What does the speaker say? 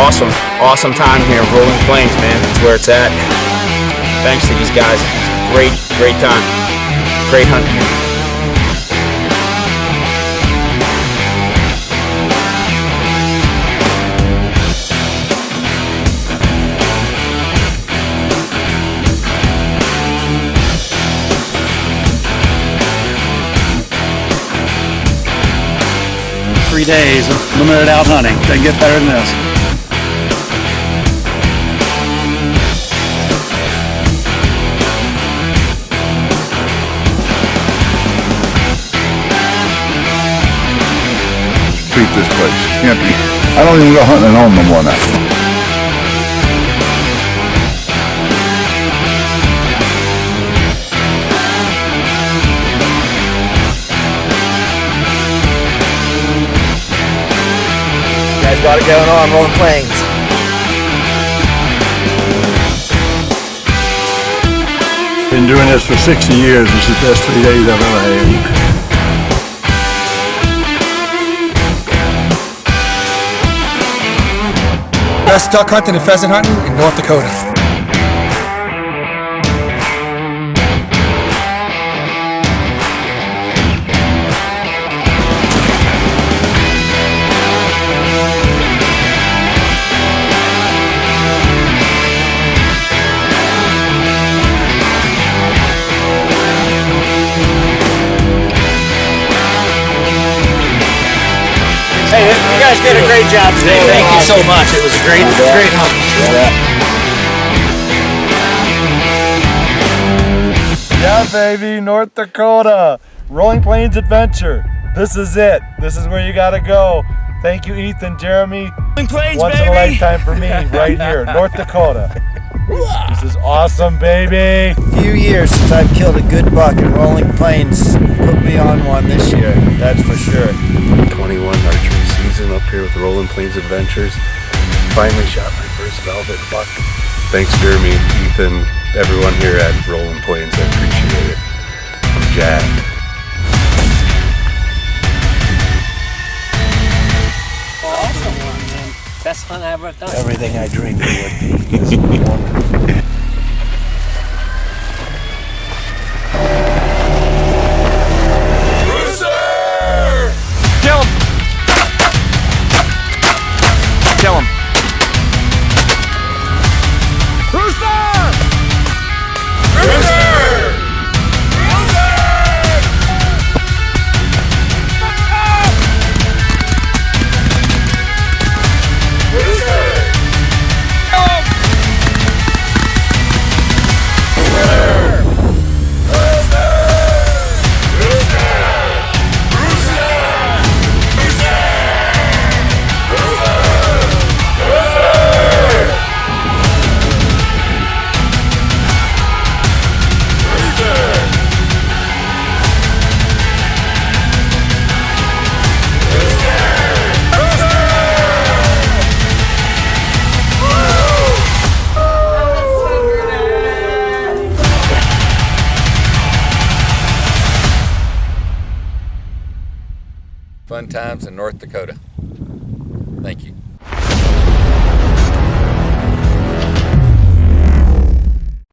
awesome time here. Rolling Plains, man, that's where it's at. Thanks to these guys. Great time. Great hunting here. Days of limited out hunting. Doesn't get better than this. Treat this place. Can't be. I don't even go hunting at home no more now. Got it going on, Rolling Plains. Been doing this for 60 years. This is the best 3 days I've ever had. Best duck hunting and pheasant hunting in North Dakota. Hey, you guys did a great job today. Thank you so much. It was a great hunt. Yeah, baby, North Dakota, Rolling Plains Adventure. This is it. This is where you gotta go. Thank you, Ethan, Jeremy. Rolling Plains, Once in a lifetime for me, right here, North Dakota. This is awesome, baby. Few years since I've killed a good buck, and Rolling Plains put me on one this year. That's for sure. 21 archery season up here with Rolling Plains Adventures. Finally shot my first velvet buck. Thanks, Jeremy, Ethan, everyone here at Rolling Plains. I appreciate it. I'm jacked. Awesome one, man. Best hunt I've ever done. Everything I dreamed it would be. This is wonderful. Kill him. Fun times in North Dakota. Thank you.